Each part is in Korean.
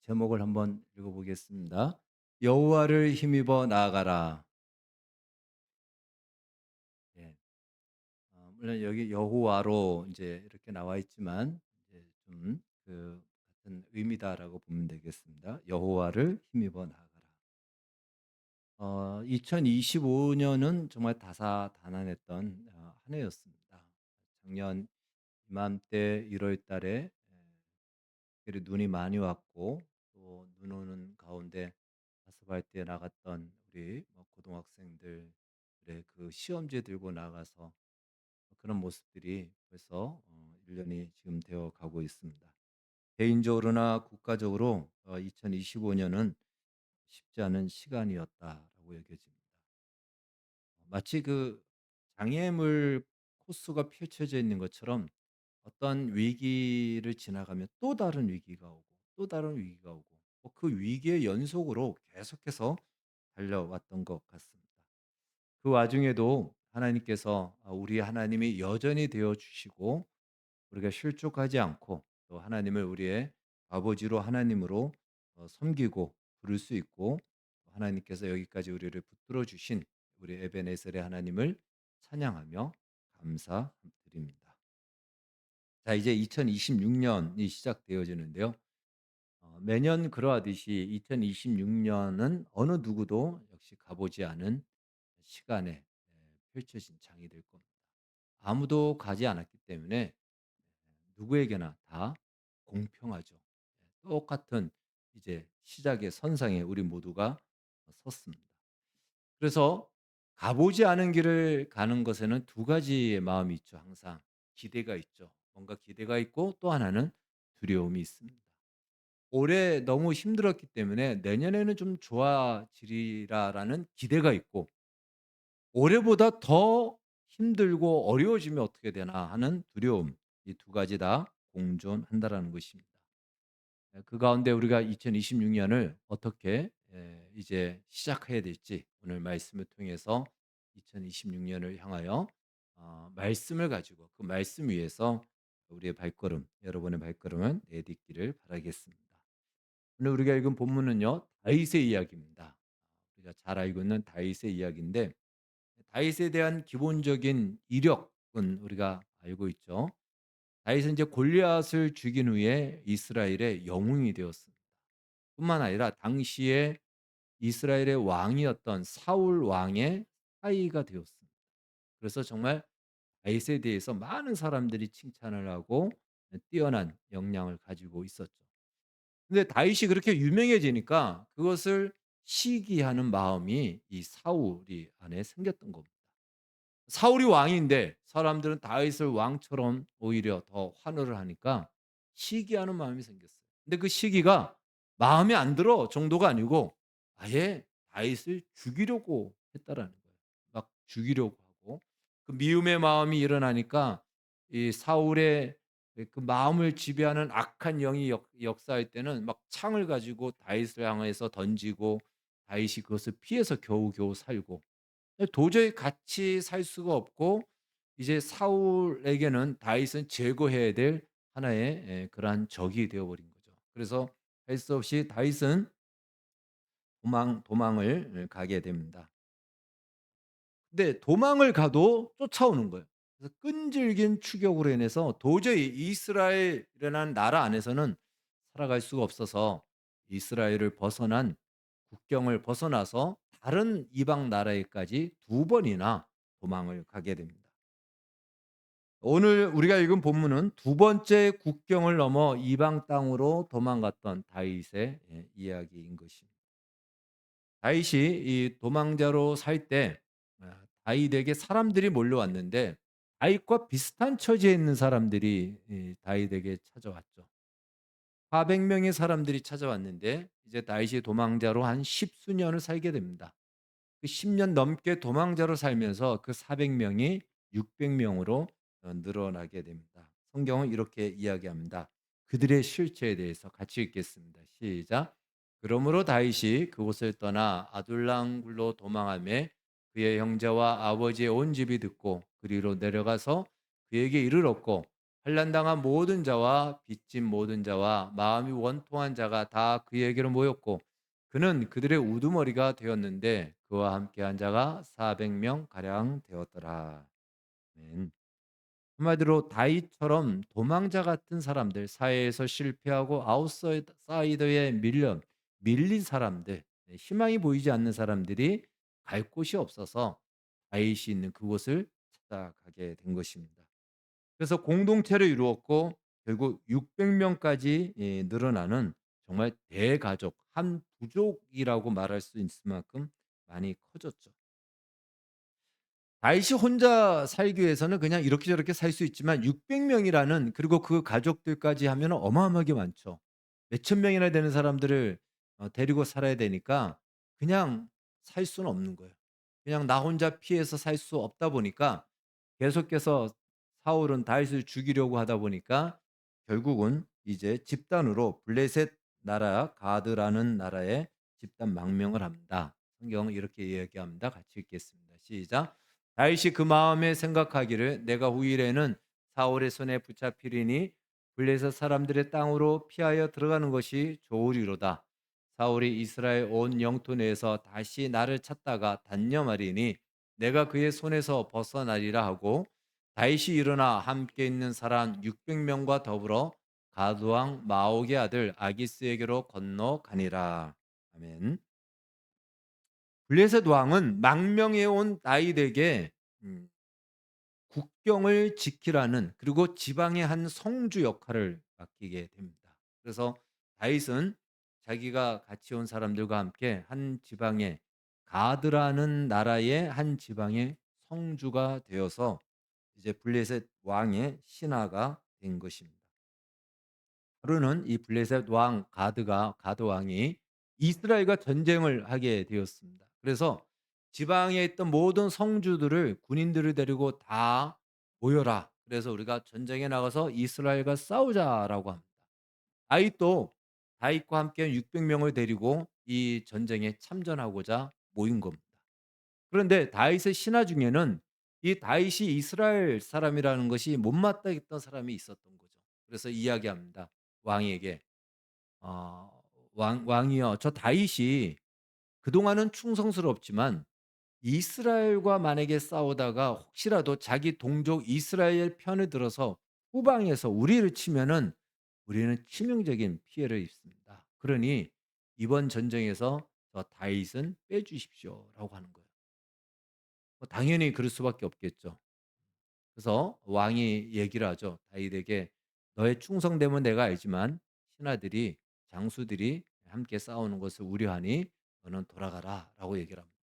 제목을 한번 읽어보겠습니다. 여호와를 힘입어 나아가라. 예. 물론 여기 여호와로 이제 이렇게 나와 있지만 이제 좀그 같은 의미다라고 보면 되겠습니다. 여호와를 힘입어 나아가라. 2025년은 정말 다사다난했던 한 해였습니다. 작년 이맘때 1월 달에 그리고 눈이 많이 왔고 또 눈 오는 가운데 아스팔트에 나갔던 우리 고등학생들의 그 시험지 들고 나가서 그런 모습들이 벌써 1년이 지금 되어 가고 있습니다. 개인적으로나 국가적으로 2025년은 쉽지 않은 시간이었다라고 여겨집니다. 마치 그 장애물 코스가 펼쳐져 있는 것처럼 어떤 위기를 지나가면 또 다른 위기가 오고 또 다른 위기가 오고 그 위기의 연속으로 계속해서 달려왔던 것 같습니다. 그 와중에도 하나님께서 우리 하나님이 여전히 되어 주시고 우리가 실족하지 않고 또 하나님을 우리의 아버지로 하나님으로 섬기고 부를 수 있고 하나님께서 여기까지 우리를 붙들어 주신 우리 에베네셀의 하나님을 찬양하며 감사드립니다. 자, 이제 2026년이 시작되어지는데요. 매년 그러하듯이 2026년은 어느 누구도 역시 가보지 않은 시간에 펼쳐진 장이 될 겁니다. 아무도 가지 않았기 때문에 누구에게나 다 공평하죠. 똑같은 이제 시작의 선상에 우리 모두가 섰습니다. 그래서 가보지 않은 길을 가는 것에는 두 가지의 마음이 있죠. 항상 기대가 있죠. 뭔가 기대가 있고 또 하나는 두려움이 있습니다. 올해 너무 힘들었기 때문에 '내년에는 좀 좋아지리라.'라는 기대가 있고 '올해보다 더 힘들고 어려워지면 어떻게 되나.' 하는 두려움, 이 두 가지 다 공존한다라는 것입니다. 그 가운데 우리가 2026 년을 어떻게 이제 시작해야 될지 오늘 말씀을 통해서 2026 년을 향하여 말씀을 가지고 그 말씀 위에서 우리의 발걸음, 여러분의 발걸음을 내딛기를 바라겠습니다. 오늘 우리가 읽은 본문은요, 다윗의 이야기입니다. 우리가 잘 알고 있는 다윗의 이야기인데 다윗에 대한 기본적인 이력은 우리가 알고 있죠. 다윗은 이제 골리앗을 죽인 후에 이스라엘의 영웅이 되었습니다. 뿐만 아니라 당시에 이스라엘의 왕이었던 사울 왕의 사이가 되었습니다. 그래서 정말 다윗에 대해서 많은 사람들이 칭찬을 하고 뛰어난 역량을 가지고 있었죠. 근데 다윗이 그렇게 유명해지니까 그것을 시기하는 마음이 이 사울이 안에 생겼던 겁니다. 사울이 왕인데 사람들은 다윗을 왕처럼 오히려 더 환호를 하니까 시기하는 마음이 생겼어요. 근데 그 시기가 마음에 안 들어 정도가 아니고 아예 다윗을 죽이려고 했다라는 거예요. 막 죽이려고 하고 그 미움의 마음이 일어나니까 이 사울의 그 마음을 지배하는 악한 영이 역사할 때는 막 창을 가지고 다윗을 향해서 던지고 다윗이 그것을 피해서 겨우겨우 살고 도저히 같이 살 수가 없고 이제 사울에게는 다윗은 제거해야 될 하나의 그러한 적이 되어 버린 거죠. 그래서 할 수 없이 다윗은 도망을 가게 됩니다. 근데 도망을 가도 쫓아오는 거예요. 그래서 끈질긴 추격으로 인해서 도저히 이스라엘이라는 나라 안에서는 살아갈 수가 없어서 이스라엘을 벗어난 국경을 벗어나서 다른 이방 나라에까지 두 번이나 도망을 가게 됩니다. 오늘 우리가 읽은 본문은 두 번째 국경을 넘어 이방 땅으로 도망갔던 다윗의 이야기인 것입니다. 다윗이 이 도망자로 살 때 다윗에게 사람들이 몰려왔는데 다윗과 비슷한 처지에 있는 사람들이 이 다윗에게 찾아왔죠. 400 명의 사람들이 찾아왔는데 이제 다윗이 도망자로 한 십수년을 살게 됩니다. 그 10년 넘게 도망자로 살면서 그 400 명이 600 명으로 늘어나게 됩니다. 성경은 이렇게 이야기합니다. 그들의 실체에 대해서 같이 읽겠습니다. 시작. 그러므로 다윗이 그곳을 떠나 아둘람 굴로 도망하며 그의 형제와 아버지의 온 집이 듣고 그리로 내려가서 그에게 이르렀고 환난당한 모든 자와 빚진 모든 자와 마음이 원통한 자가 다 그에게로 모였고 그는 그들의 우두머리가 되었는데 그와 함께한 자가 400명 가량 되었더라. 아멘. 한마디로 다윗처럼 도망자 같은 사람들, 사회에서 실패하고 아웃사이더에 밀린 사람들, 희망이 보이지 않는 사람들이 갈 곳이 없어서 다윗이 있는 그곳을 찾아가게 된 것입니다. 그래서 공동체를 이루었고 결국 600명까지 늘어나는 정말 대가족, 한 부족이라고 말할 수 있을 만큼 많이 커졌죠. 다윗이 혼자 살기 위해서는 그냥 이렇게 저렇게 살 수 있지만 600 명이라는, 그리고 그 가족들까지 하면은 어마어마하게 많죠. 몇천 명이나 되는 사람들을 데리고 살아야 되니까 그냥 살 수는 없는 거예요. 그냥 나 혼자 피해서 살 수 없다 보니까 계속해서 사울은 다윗을 죽이려고 하다 보니까 결국은 이제 집단으로 블레셋 나라 가드라는 나라에 집단 망명을 합니다. 성경은 이렇게 이야기합니다. 같이 읽겠습니다. 시작. 다윗이 그 마음에 생각하기를 내가 후일에는 사울의 손에 붙잡히리니 블레셋 사람들의 땅으로 피하여 들어가는 것이 좋으리로다. 사울이 이스라엘 온 영토 내에서 다시 나를 찾다가 단념하리니 내가 그의 손에서 벗어나리라 하고 다윗이 일어나 함께 있는 사람 600명과 더불어 가드 왕 마옥의 아들 아기스에게로 건너가니라. 아멘. 블레셋 왕은 망명해 온 다윗에게 음, 국경을 지키라는, 그리고 지방의 한 성주 역할을 맡기게 됩니다. 그래서 다윗은 자기가 같이 온 사람들과 함께 한 지방의 가드라는 나라의 한 지방의 성주가 되어서 이제 블레셋 왕의 신하가 된 것입니다. 하루는 이 블레셋 왕 가드 왕이 이스라엘과 전쟁을 하게 되었습니다. 그래서 지방에 있던 모든 성주들을 군인들을 데리고 다 모여라. 그래서 우리가 전쟁에 나가서 이스라엘과 싸우자라고 합니다. 다윗과 함께 600명을 데리고 이 전쟁에 참전하고자 모인 겁니다. 그런데 다윗의 신하 중에는 이 다윗이 이스라엘 사람이라는 것이 못마땅했던 사람이 있었던 거죠. 그래서 이야기합니다. 왕에게 왕이여, 저 다윗이 그동안은 충성스럽지만 이스라엘과 만약에 싸우다가 혹시라도 자기 동족 이스라엘 편을 들어서 후방에서 우리를 치면은 우리는 치명적인 피해를 입습니다. 그러니 이번 전쟁에서 저 다윗은 빼주십시오라고 하는 거예요. 뭐 당연히 그럴 수밖에 없겠죠. 그래서 왕이 얘기를 하죠. 다윗에게 너의 충성됨은 내가 알지만 신하들이 장수들이 함께 싸우는 것을 우려하니 너는 돌아가라라고 얘기를 합니다.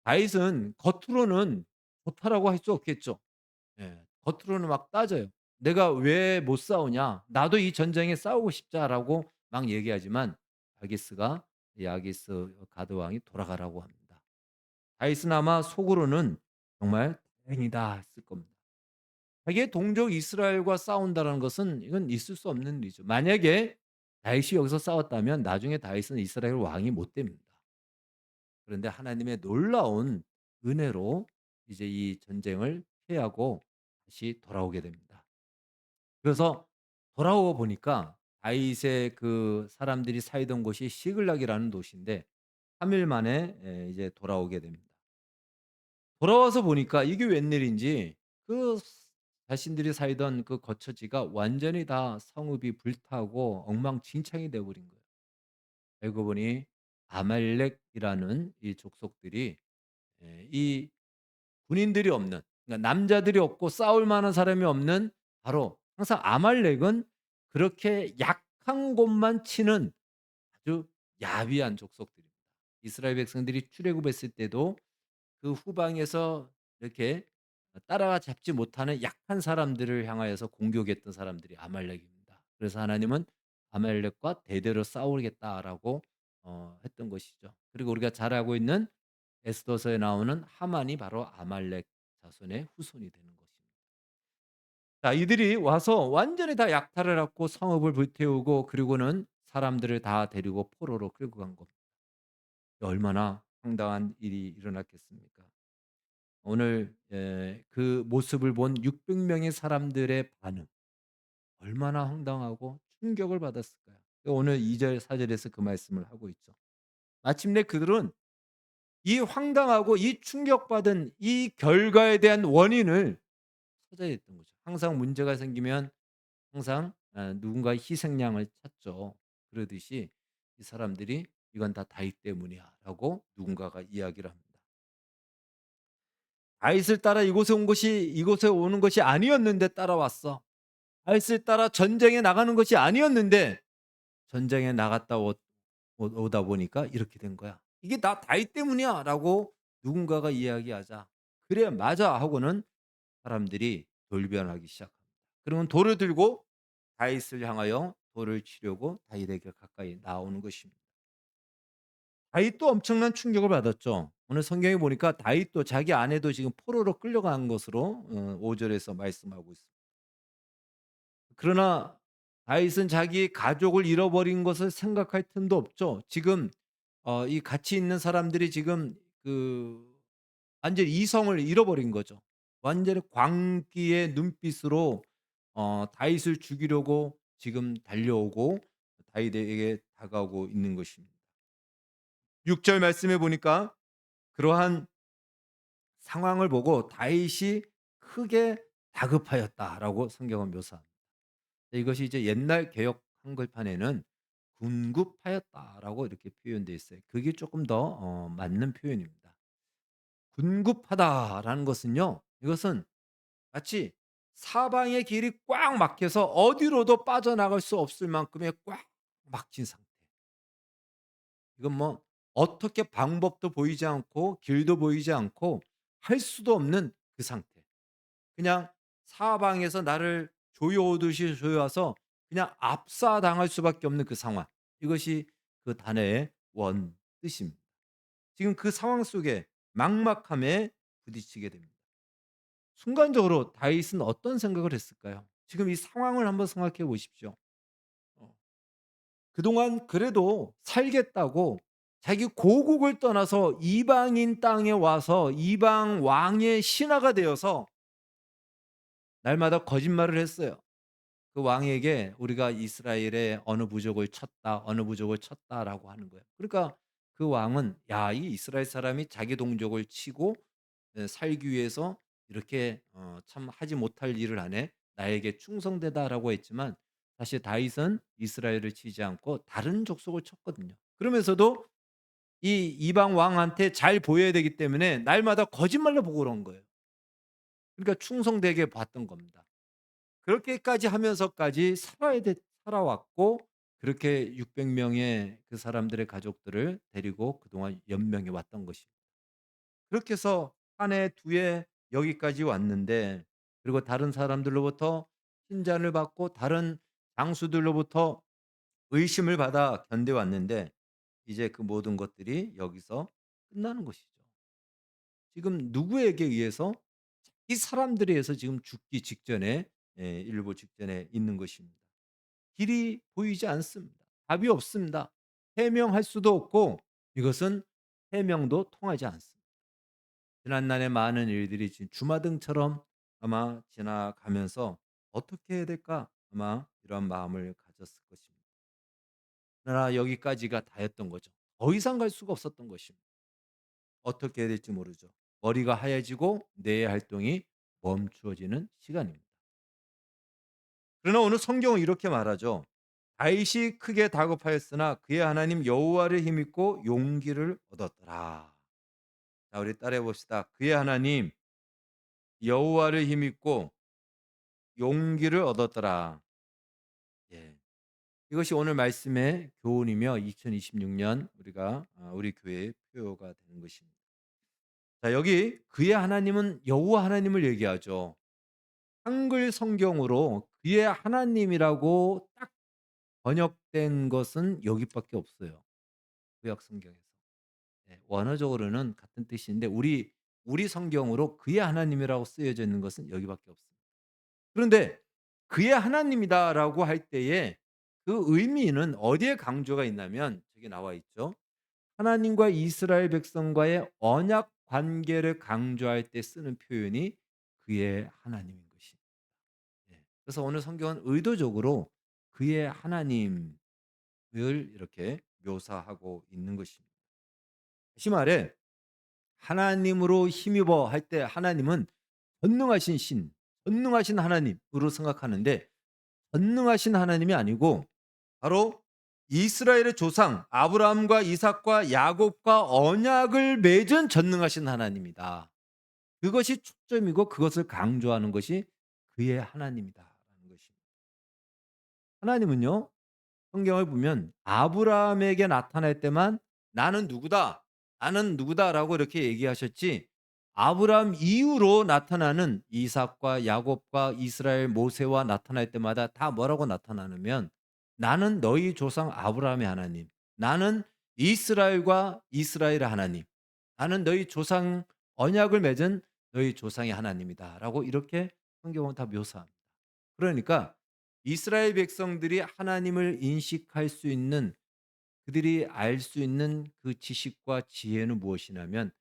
다윗은 겉으로는 좋다라고 할 수 없겠죠. 예. 겉으로는 막 따져요. "내가 왜 못 싸우냐? 나도 이 전쟁에 싸우고 싶자."라고 막 얘기하지만 아기스가 이 아기스 가드 왕이 돌아가라고 합니다. 다윗은 아마 속으로는 정말 '다행이다.' 했을 겁니다. 자기의 동족 이스라엘과 싸운다는 것은 이건 있을 수 없는 일이죠. 만약에 다윗이 여기서 싸웠다면 나중에 다윗은 이스라엘 왕이 못 됩니다. 그런데 하나님의 놀라운 은혜로 이제 이 전쟁을 피하고 다시 돌아오게 됩니다. 그래서 돌아오고 보니까 다윗의 그 사람들이 살던 곳이 시글락이라는 도시인데 3일 만에 이제 돌아오게 됩니다. 돌아와서 보니까 이게 웬일인지 그 자신들이 살던 그 거처지가 완전히 다 성읍이 불타고 엉망진창이 되어 버린 거예요. 알고 보니 아말렉이라는 이 족속들이 이 군인들이 없는, 그러니까 남자들이 없고 싸울 만한 사람이 없는, 바로 항상 아말렉은 그렇게 약한 곳만 치는 아주 야비한 족속들입니다. 이스라엘 백성들이 출애굽했을 때도 그 후방에서 이렇게 따라잡지 못하는 약한 사람들을 향하여서 공격했던 사람들이 아말렉입니다. 그래서 하나님은 "아말렉과 대대로 싸우겠다."라고 했던 것이죠. 그리고 우리가 잘 알고 있는 에스더서에 나오는 하만이 바로 아말렉 자손의 후손이 되는 것입니다. 자, 이들이 와서 완전히 다 약탈을 하고 성읍을 불태우고 그리고는 사람들을 다 데리고 포로로 끌고 간 겁니다. 얼마나 황당한 일이 일어났겠습니까? 오늘 그 모습을 본 600 명의 사람들의 반응 얼마나 황당하고 충격을 받았을까요? 오늘 2절 4 절에서 그 말씀을 하고 있죠. 마침내 그들은 이 황당하고 이 충격받은 이 결과에 대한 원인을 찾아야 했던 거죠. 항상 문제가 생기면 항상 누군가의 희생양을 찾죠. 그러듯이 이 사람들이 "이건 다 다윗 때문이야."라고 누군가가 이야기를 합니다. 다윗을 따라 이곳에 오는 것이 아니었는데 따라왔어. 다윗을 따라 전쟁에 나가는 것이 아니었는데 전쟁에 나갔다 오다 보니까 이렇게 된 거야. "이게 다 다윗 때문이야."라고 누군가가 이야기하자 "그래 맞아." 하고는 사람들이 돌변하기 시작합니다. 그러면 돌을 들고 다윗을 향하여 돌을 치려고 다윗에게 가까이 나오는 것입니다. 다윗도 엄청난 충격을 받았죠. 오늘 성경에 보니까 다윗도 자기 아내도 지금 포로로 끌려간 것으로 5 절에서 말씀하고 있습니다. 그러나 다윗은 자기 가족을 잃어버린 것을 생각할 틈도 없죠. 지금 이 같이 있는 사람들이 지금 그 완전히 이성을 잃어버린 거죠. 완전히 광기의 눈빛으로 다윗을 죽이려고 지금 달려오고 다윗에게 다가오고 있는 것입니다. 6절 말씀해 보니까 그러한 상황을 보고 다윗이 크게 다급하였다라고 성경은 묘사합니다. 이것이 이제 옛날 개역 한글판에는 군급하였다라고 이렇게 표현되어 있어요. 그게 조금 더 맞는 표현입니다. 군급하다라는 것은요. 이것은 마치 사방의 길이 꽉 막혀서 어디로도 빠져나갈 수 없을 만큼의 꽉 막힌 상태. 이건 뭐 어떻게 방법도 보이지 않고 길도 보이지 않고 할 수도 없는 그 상태. 그냥 사방에서 나를 조여오듯이 조여와서 그냥 압사당할 수밖에 없는 그 상황. 이것이 그 단어의 원 뜻입니다. 지금 그 상황 속에 막막함에 부딪히게 됩니다. 순간적으로 다윗은 어떤 생각을 했을까요? 지금 이 상황을 한번 생각해 보십시오. 어 그동안 그래도 살겠다고 자기 고국을 떠나서 이방인 땅에 와서 이방 왕의 신하가 되어서 날마다 거짓말을 했어요. 그 왕에게 "우리가 이스라엘의 어느 부족을 쳤다. 어느 부족을 쳤다."라고 하는 거예요. 그러니까 그 왕은 '야 이 이스라엘 사람이 자기 동족을 치고 살기 위해서 이렇게 참 하지 못할 일을 하네. 나에게 충성되다.'라고 했지만 사실 다윗은 이스라엘을 치지 않고 다른 족속을 쳤거든요. 그러면서도 이 이방 왕한테 잘 보여야 되기 때문에 날마다 거짓말로 보고 그런 거예요. 그러니까 충성되게 봤던 겁니다. 그렇게까지 하면서까지 살아왔고 그렇게 600 명의 그 사람들의 가족들을 데리고 그동안 연명해 왔던 것입니다. 그렇게 해서 한 해 두 해 여기까지 왔는데 그리고 다른 사람들로부터 핀잔을 받고 다른 장수들로부터 의심을 받아 견뎌 왔는데 이제 그 모든 것들이 여기서 끝나는 것이죠. 지금 누구에게 의해서 이 사람들에 의해서 지금 죽기 직전에 일보 직전에 있는 것입니다. 길이 보이지 않습니다. 답이 없습니다. 해명할 수도 없고 이것은 해명도 통하지 않습니다. 지난날의 많은 일들이 지금 주마등처럼 아마 지나가면서 '어떻게 해야 될까?' 아마 이런 마음을 가졌을 것입니다. 그러나 여기까지가 다였던 거죠. 더 이상 갈 수가 없었던 것입니다. 어떻게 해야 될지 모르죠. 머리가 하얘지고 뇌의 활동이 멈추어지는 시간입니다. 그러나 오늘 성경은 이렇게 말하죠. 다윗이 크게 다급하였으나 그의 하나님 여호와를 힘입고 용기를 얻었더라. 자, 우리 따라해 봅시다. 그의 하나님 여호와를 힘입고 용기를 얻었더라. 예. 이것이 오늘 말씀의 교훈이며 2026년 우리가 우리 교회의 표어가 되는 것입니다. 자, 여기 그의 하나님은 여호와 하나님을 얘기하죠. 한글 성경으로 그의 하나님이라고 딱 번역된 것은 여기밖에 없어요. 구약 성경에서. 네, 원어적으로는 같은 뜻인데 우리 성경으로 그의 하나님이라고 쓰여져 있는 것은 여기밖에 없습니다. 그런데 그의 하나님이다라고 할 때에 그 의미는 어디에 강조가 있냐면 저기 나와 있죠. 하나님과 이스라엘 백성과의 언약 관계를 강조할 때 쓰는 표현이 그의 하나님인 것이. 예. 그래서 오늘 성경은 의도적으로 그의 하나님을 이렇게 묘사하고 있는 것입니다. 다시 말해 하나님으로 힘입어 할 때 하나님은 전능하신 신, 전능하신 하나님으로 생각하는데 전능하신 하나님이 아니고 바로 이스라엘의 조상 아브라함과 이삭과 야곱과 언약을 맺은 전능하신 하나님이다. 그것이 초점이고 그것을 강조하는 것이 그의 하나님이다라는 것입니다. 하나님은요. 성경을 보면 아브라함에게 나타날 때만 "나는 누구다. 나는 누구다."라고 이렇게 얘기하셨지 아브라함 이후로 나타나는 이삭과 야곱과 이스라엘 모세와 나타날 때마다 다 뭐라고 나타나냐면 "나는 너희 조상 아브라함의 하나님. 나는 이스라엘과 이스라엘의 하나님. 나는 너희 조상 언약을 맺은 너희 조상의 하나님이다."라고 이렇게 성경은 다 묘사합니다. 그러니까 이스라엘 백성들이 하나님을 인식할 수 있는 그들이 알 수 있는 그 지식과 지혜는 무엇이냐면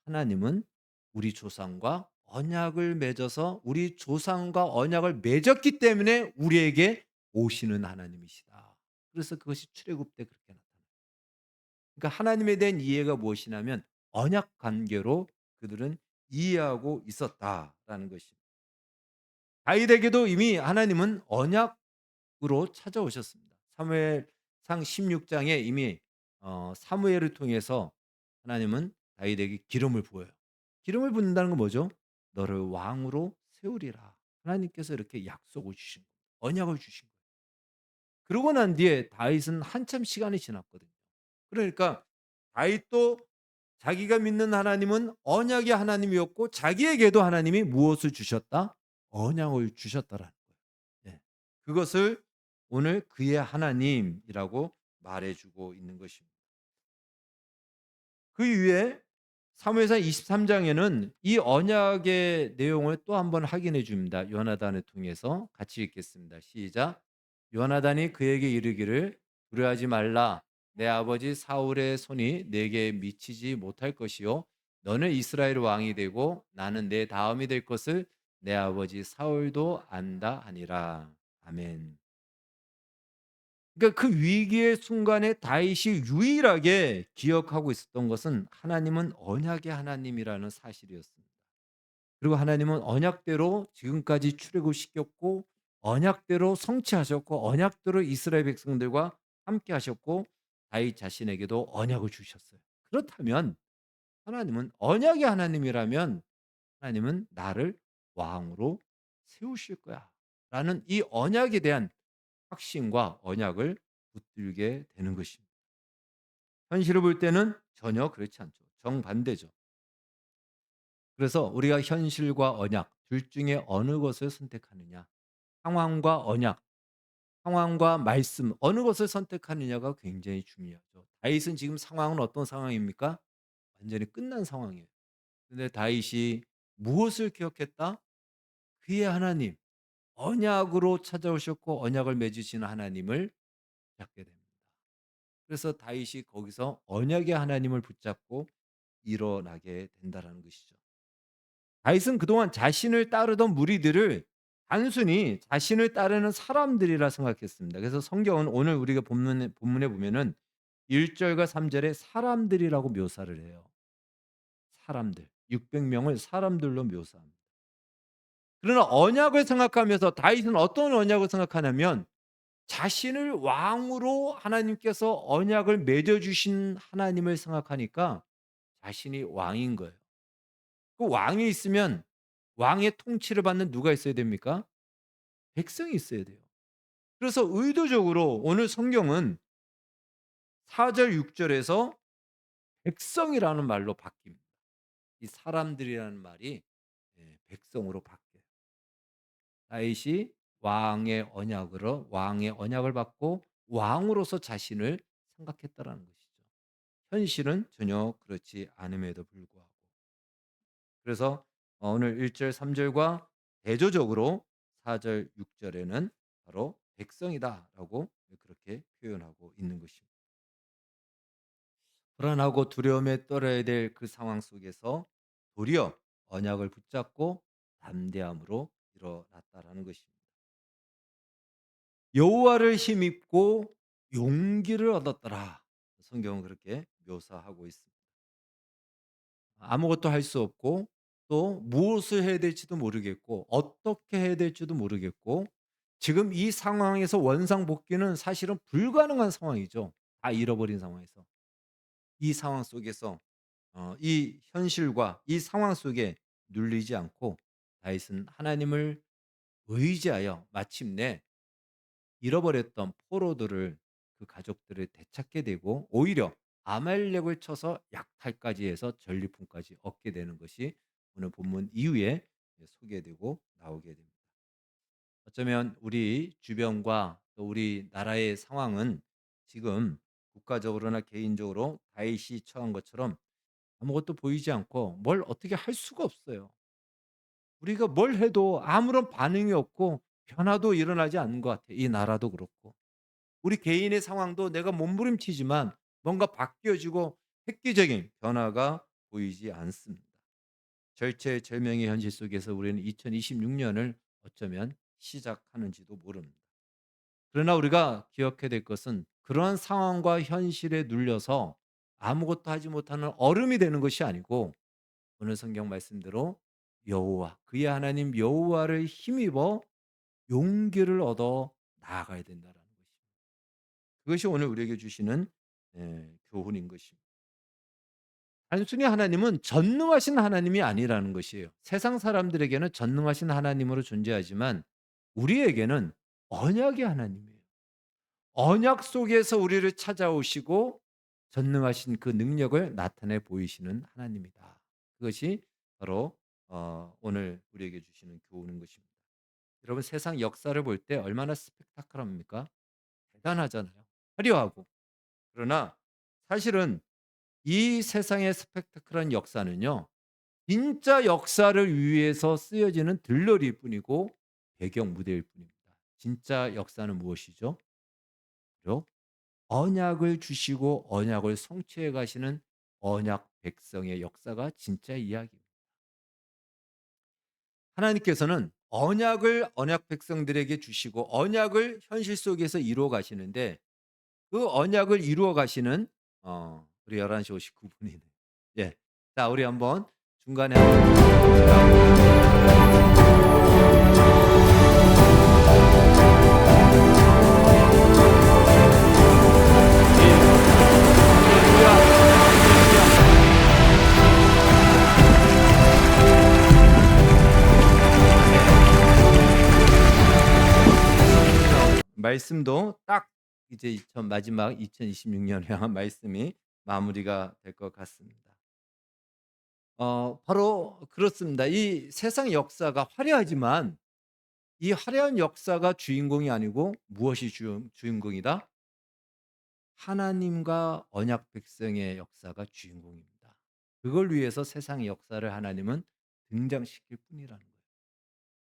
하나님은 우리 조상과 언약을 맺어서 우리 조상과 언약을 맺었기 때문에 우리에게 오시는 하나님이시다. 그래서 그것이 출애굽 때 그렇게 나타나요. 그러니까 하나님에 대한 이해가 무엇이냐면 언약 관계로 그들은 이해하고 있었다라는 것입니다. 다윗에게도 이미 하나님은 언약으로 찾아오셨습니다. 사무엘상 16장에 이미 사무엘을 통해서 하나님은 다윗에게 기름을 부어요. 기름을 붓는다는 건 뭐죠? 너를 왕으로 세우리라. 하나님께서 이렇게 약속을 주신 거예요. 언약을 주신 거예요. 그러고 난 뒤에 다윗은 한참 시간이 지났거든요. 그러니까 다윗도 자기가 믿는 하나님은 언약의 하나님이었고 자기에게도 하나님이 무엇을 주셨다? 언약을 주셨다라는 거예요. 네. 그것을 오늘 그의 하나님이라고 말해 주고 있는 것입니다. 그 이후에 사무엘상 23장에는 이 언약의 내용을 또 한번 확인해 줍니다. 요나단을 통해서 같이 읽겠습니다. 시작. 요나단이 그에게 이르기를 두려워하지 말라. 내 아버지 사울의 손이 내게 미치지 못할 것이요 너는 이스라엘 왕이 되고 나는 내 다음이 될 것을 내 아버지 사울도 안다 하니라. 아멘. 그러니까 그 위기의 순간에 다윗이 유일하게 기억하고 있었던 것은 하나님은 언약의 하나님이라는 사실이었습니다. 그리고 하나님은 언약대로 지금까지 출애굽시켰고 언약대로 성취하셨고 언약대로 이스라엘 백성들과 함께 하셨고 다윗 자신에게도 언약을 주셨어요. 그렇다면 하나님은 언약의 하나님이라면 하나님은 나를 왕으로 세우실 거야. 라는 이 언약에 대한 확신과 언약을 붙들게 되는 것입니다. 현실을 볼 때는 전혀 그렇지 않죠. 정반대죠. 그래서 우리가 현실과 언약 둘 중에 어느 것을 선택하느냐, 상황과 언약, 상황과 말씀 어느 것을 선택하느냐가 굉장히 중요하죠. 다윗은 지금 상황은 어떤 상황입니까? 완전히 끝난 상황이에요. 근데 다윗이 무엇을 기억했다? 그의 하나님, 언약으로 찾아오셨고 언약을 맺으시는 하나님을 잡게 됩니다. 그래서 다윗이 거기서 언약의 하나님을 붙잡고 일어나게 된다라는 것이죠. 다윗은 그동안 자신을 따르던 무리들을 단순히 자신을 따르는 사람들이라 생각했습니다. 그래서 성경은 오늘 우리가 본문에 보면은 1 절과 3 절에 사람들이라고 묘사를 해요. 사람들. 600 명을 사람들로 묘사합니다. 그러나 언약을 생각하면서 다윗은 어떤 언약을 생각하냐면 자신을 왕으로 하나님께서 언약을 맺어 주신 하나님을 생각하니까 자신이 왕인 거예요. 그 왕이 있으면 왕의 통치를 받는 누가 있어야 됩니까? 백성이 있어야 돼요. 그래서 의도적으로 오늘 성경은 4절 6 절에서 백성이라는 말로 바뀝니다. 이 사람들이라는 말이 백성으로 바뀌어요. 다윗이 왕의 언약을 받고 왕으로서 자신을 생각했다라는 것이죠. 현실은 전혀 그렇지 않음에도 불구하고. 그래서 오늘 1절 3 절과 대조적으로 4절 6 절에는 바로 백성이다라고 그렇게 표현하고 있는 것입니다. 불안하고 두려움에 떨어야 될 그 상황 속에서 도리어 언약을 붙잡고 담대함으로 일어났다라는 것입니다. 여호와를 힘입고 용기를 얻었더라. 성경은 그렇게 묘사하고 있습니다. 아무것도 할 수 없고 또 무엇을 해야 될지도 모르겠고 어떻게 해야 될지도 모르겠고 지금 이 상황에서 원상복귀는 사실은 불가능한 상황이죠. 다 잃어버린 상황에서. 이 상황 속에서 이 현실과 이 상황 속에 눌리지 않고 다윗은 하나님을 의지하여 마침내 잃어버렸던 포로들을 그 가족들을 되찾게 되고 오히려 아말렉을 쳐서 약탈까지 해서 전리품까지 얻게 되는 것이 오늘 본문 이후에 소개되고 나오게 됩니다. 어쩌면 우리 주변과 또 우리 나라의 상황은 지금 국가적으로나 개인적으로 다윗이 처한 것처럼 아무것도 보이지 않고 뭘 어떻게 할 수가 없어요. 우리가 뭘 해도 아무런 반응이 없고 변화도 일어나지 않는 것 같아요. 이 나라도 그렇고. 우리 개인의 상황도 내가 몸부림치지만 뭔가 바뀌어지고 획기적인 변화가 보이지 않습니다. 절체절명의 현실 속에서 우리는 2026년을 어쩌면 시작하는지도 모릅니다. 그러나 우리가 기억해야 될 것은 그러한 상황과 현실에 눌려서 아무것도 하지 못하는 얼음이 되는 것이 아니고 오늘 성경 말씀대로 여호와 그의 하나님 여호와를 힘입어 용기를 얻어 나아가야 된다라는 것입니다. 그것이 오늘 우리에게 주시는 교훈인 것입니다. 단순히 하나님은 전능하신 하나님이 아니라는 것이에요. 세상 사람들에게는 전능하신 하나님으로 존재하지만 우리에게는 언약의 하나님이에요. 언약 속에서 우리를 찾아오시고 전능하신 그 능력을 나타내 보이시는 하나님이다. 그것이 바로 오늘 우리에게 주시는 교훈인 것입니다. 여러분 세상 역사를 볼 때 얼마나 스펙타클합니까? 대단하잖아요. 화려하고. 그러나 사실은 이 세상의 스펙타클한 역사는요. 진짜 역사를 위해서 쓰여지는 들러리일 뿐이고 배경 무대일 뿐입니다. 진짜 역사는 무엇이죠? 바로 언약을 주시고 언약을 성취해 가시는 언약 백성의 역사가 진짜 이야기입니다. 하나님께서는 언약을 언약 백성들에게 주시고 언약을 현실 속에서 이루어 가시는데 그 언약을 이루어 가시는 우리 11시 59분이네. 예. 자, 우리 한번 중간에 말씀도 딱 이제 마지막 2026년을 향한 말씀이 마무리가 될 것 같습니다. 바로 그렇습니다. 이 세상 역사가 화려하지만 이 화려한 역사가 주인공이 아니고 무엇이 주인공이다? 하나님과 언약 백성의 역사가 주인공입니다. 그걸 위해서 세상의 역사를 하나님은 등장시킬 뿐이라는 거예요.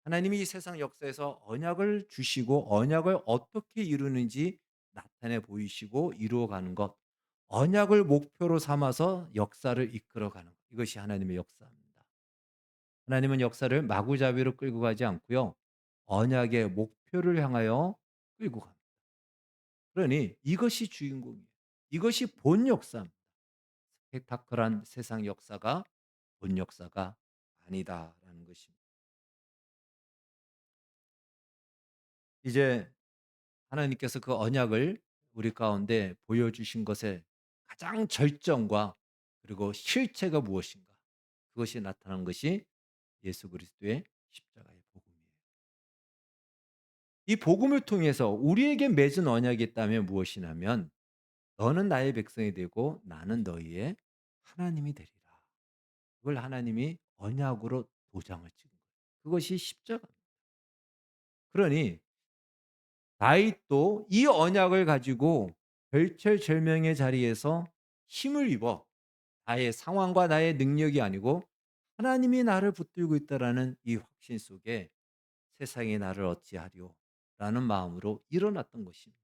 하나님이 이 세상 역사에서 언약을 주시고 언약을 어떻게 이루는지 나타내 보이시고 이루어가는 것, 언약을 목표로 삼아서 역사를 이끌어가는 것, 이것이 하나님의 역사입니다. 하나님은 역사를 마구잡이로 끌고 가지 않고요. 언약의 목표를 향하여 끌고 갑니다. 그러니 이것이 주인공이에요. 이것이 본 역사입니다. 스펙타클한 세상 역사가 본 역사가 아니다라는 것입니다. 이제 하나님께서 그 언약을 우리 가운데 보여주신 것의 가장 절정과 그리고 실체가 무엇인가? 그것이 나타난 것이 예수 그리스도의 십자가의 복음이에요. 이 복음을 통해서 우리에게 맺은 언약이 있다면 무엇이냐면 너는 나의 백성이 되고 나는 너희의 하나님이 되리라. 그걸 하나님이 언약으로 도장을 찍은 거예요. 그것이 십자가입니다. 그러니 다윗도 이 언약을 가지고 절체절명의 자리에서 힘을 입어 나의 상황과 나의 능력이 아니고 하나님이 나를 붙들고 있다라는 이 확신 속에 세상이 나를 어찌하리오라는 마음으로 일어났던 것입니다.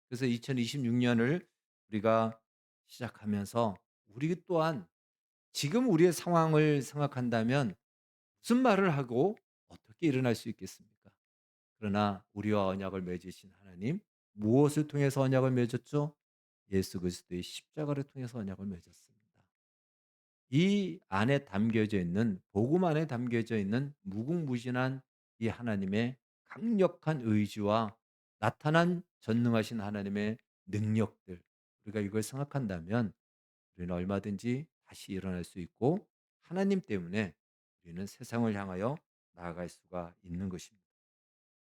그래서 2026년을 우리가 시작하면서 우리 또한 지금 우리의 상황을 생각한다면 무슨 말을 하고 어떻게 일어날 수 있겠습니까? 그러나 우리와 언약을 맺으신 하나님, 무엇을 통해서 언약을 맺었죠? 예수 그리스도의 십자가를 통해서 언약을 맺었습니다. 이 안에 담겨져 있는, 복음 안에 담겨져 있는 무궁무진한 이 하나님의 강력한 의지와 나타난 전능하신 하나님의 능력들, 우리가 이걸 생각한다면 우리는 얼마든지 다시 일어날 수 있고, 하나님 때문에 우리는 세상을 향하여 나아갈 수가 있는 것입니다.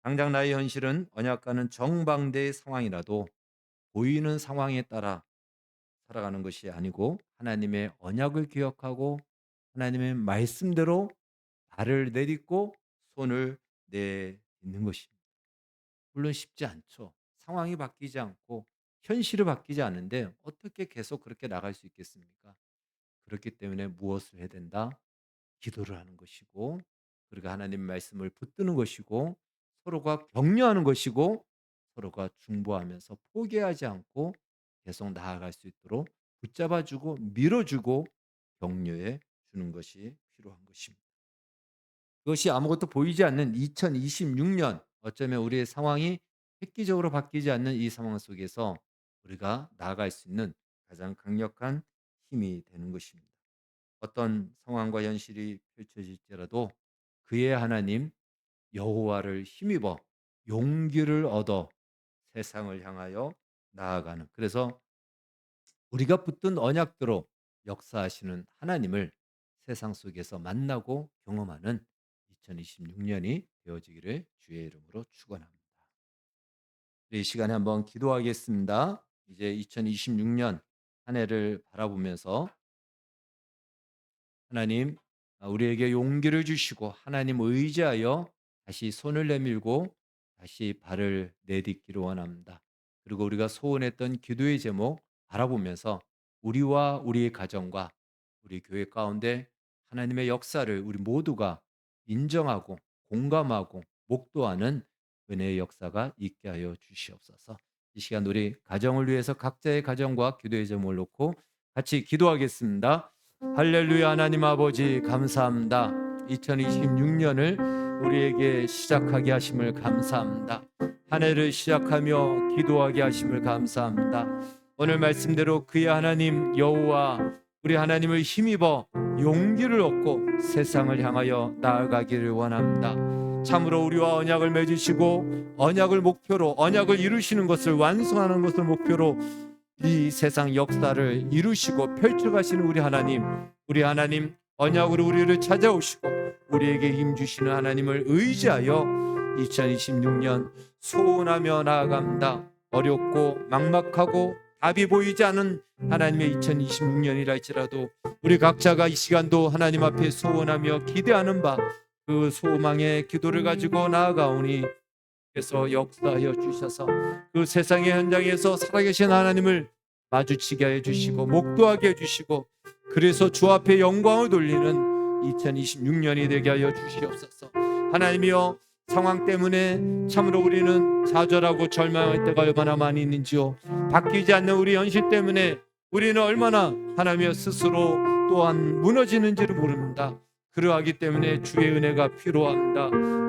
당장 나의 현실은 언약과는 정반대의 상황이라도 보이는 상황에 따라 살아가는 것이 아니고, 하나님의 언약을 기억하고 하나님의 말씀대로 발을 내딛고 손을 내딛는 것입니다. 물론 쉽지 않죠. 상황이 바뀌지 않고 현실이 바뀌지 않는데 어떻게 계속 그렇게 나갈 수 있겠습니까? 그렇기 때문에 무엇을 해야 된다? 기도를 하는 것이고, 그리고 하나님 말씀을 붙드는 것이고, 서로가 격려하는 것이고, 서로가 중보하면서 포기하지 않고 계속 나아갈 수 있도록 붙잡아주고 밀어주고 격려해 주는 것이 필요한 것입니다. 그것이 아무것도 보이지 않는 2026년, 어쩌면 우리의 상황이 획기적으로 바뀌지 않는 이 상황 속에서 우리가 나아갈 수 있는 가장 강력한 힘이 되는 것입니다. 어떤 상황과 현실이 펼쳐질지라도 그의 하나님 여호와를 힘입어 용기를 얻어 세상을 향하여 나아가는, 그래서 우리가 붙든 언약대로 역사하시는 하나님을 세상 속에서 만나고 경험하는 2026년이 되어지기를 주의 이름으로 축원합니다. 이 시간에 한번 기도하겠습니다. 이제 2026년 한 해를 바라보면서 하나님, 우리에게 용기를 주시고 하나님 의지하여 다시 손을 내밀고 다시 발을 내딛기를 원합니다. 그리고 우리가 소원했던 기도의 제목 바라보면서 우리와 우리의 가정과 우리 교회 가운데 하나님의 역사를 우리 모두가 인정하고 공감하고 목도하는 은혜의 역사가 있게 하여 주시옵소서. 이 시간 우리 가정을 위해서 각자의 가정과 기도의 제목을 놓고 같이 기도하겠습니다. 할렐루야. 하나님 아버지 감사합니다. 2026년을 우리에게 시작하게 하심을 감사합니다. 한 해를 시작하며 기도하게 하심을 감사합니다. 오늘 말씀대로 그의 하나님 여호와 우리 하나님을 힘입어 용기를 얻고 세상을 향하여 나아가기를 원합니다. 참으로 우리와 언약을 맺으시고 언약을 목표로 언약을 이루시는 것을 완성하는 것을 목표로 이 세상 역사를 이루시고 펼쳐가시는 우리 하나님 언약으로 우리를 찾아오시고 우리에게 힘 주시는 하나님을 의지하여 2026년 소원하며 나아갑니다. 어렵고 막막하고 답이 보이지 않은 하나님의 2026년이라 할지라도 우리 각자가 이 시간도 하나님 앞에 소원하며 기대하는 바 그 소망의 기도를 가지고 나아가오니 그래서 역사하여 주셔서 그 세상의 현장에서 살아계신 하나님을 마주치게 해주시고 목도하게 해주시고 그래서 주 앞에 영광을 돌리는 2026년이 되게 하여 주시옵소서. 하나님이여, 상황 때문에 참으로 우리는 좌절하고 절망할 때가 얼마나 많이 있는지요. 바뀌지 않는 우리 현실 때문에 우리는 얼마나 하나님이여 스스로 또한 무너지는지를 모릅니다. 그러하기 때문에 주의 은혜가 필요합니다.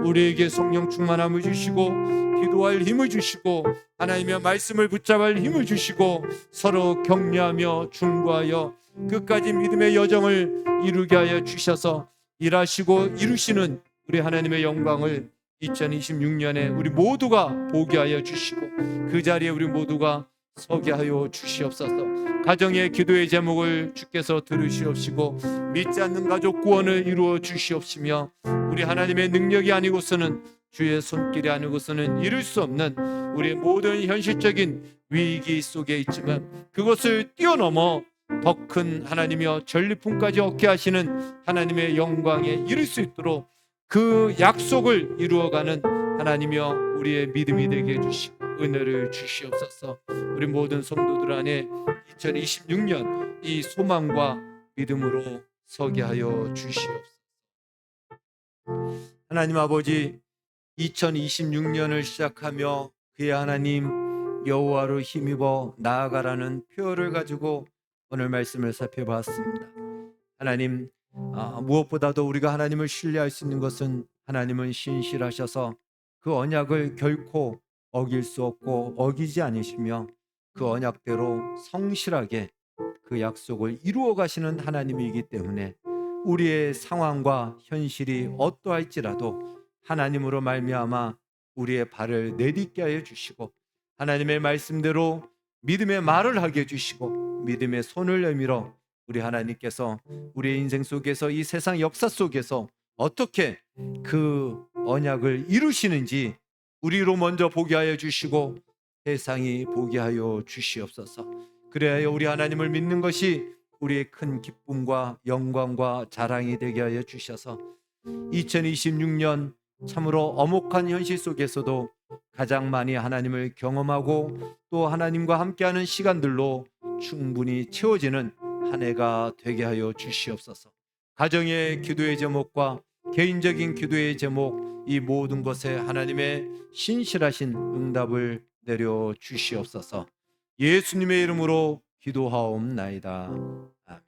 우리에게 성령 충만함을 주시고 기도할 힘을 주시고 하나님의 말씀을 붙잡을 힘을 주시고 서로 격려하며 중보하여 끝까지 믿음의 여정을 이루게 하여 주셔서 일하시고 이루시는 우리 하나님의 영광을 2026년에 우리 모두가 보게 하여 주시고 그 자리에 우리 모두가 서게 하여 주시옵소서. 가정의 기도의 제목을 주께서 들으시옵시고 믿지 않는 가족 구원을 이루어 주시옵시며 우리 하나님의 능력이 아니고서는 주의 손길이 아니고서는 이룰 수 없는 우리의 모든 현실적인 위기 속에 있지만 그것을 뛰어넘어 더 큰 하나님이여 전리품까지 얻게 하시는 하나님의 영광에 이룰 수 있도록 그 약속을 이루어가는 하나님이여 우리의 믿음이 되게 해주시고 은혜를 주시옵소서. 우리 모든 성도들 안에 2026년 이 소망과 믿음으로 서게 하여 주시옵소서. 하나님 아버지, 2026년을 시작하며 그의 하나님 여호와로 힘입어 나아가라는 표어를 가지고 오늘 말씀을 살펴봤습니다. 하나님, 무엇보다도 우리가 하나님을 신뢰할 수 있는 것은 하나님은 신실하셔서 그 언약을 결코 어길 수 없고 어기지 않으시며 그 언약대로 성실하게 그 약속을 이루어 가시는 하나님이기 때문에 우리의 상황과 현실이 어떠할지라도 하나님으로 말미암아 우리의 발을 내딛게 하여 주시고 하나님의 말씀대로 믿음의 말을 하게 해주시고 믿음의 손을 내밀어 우리 하나님께서 우리의 인생 속에서 이 세상 역사 속에서 어떻게 그 언약을 이루시는지 우리로 먼저 보게 하여 주시고 세상이 보게 하여 주시옵소서. 그래야 우리 하나님을 믿는 것이 우리의 큰 기쁨과 영광과 자랑이 되게 하여 주셔서 2026년 참으로 엄혹한 현실 속에서도 가장 많이 하나님을 경험하고 또 하나님과 함께하는 시간들로 충분히 채워지는 한 해가 되게 하여 주시옵소서. 가정의 기도의 제목과 개인적인 기도의 제목, 이 모든 것에 하나님의 신실하신 응답을 내려 주시옵소서. 예수님의 이름으로 기도하옵나이다. 아멘.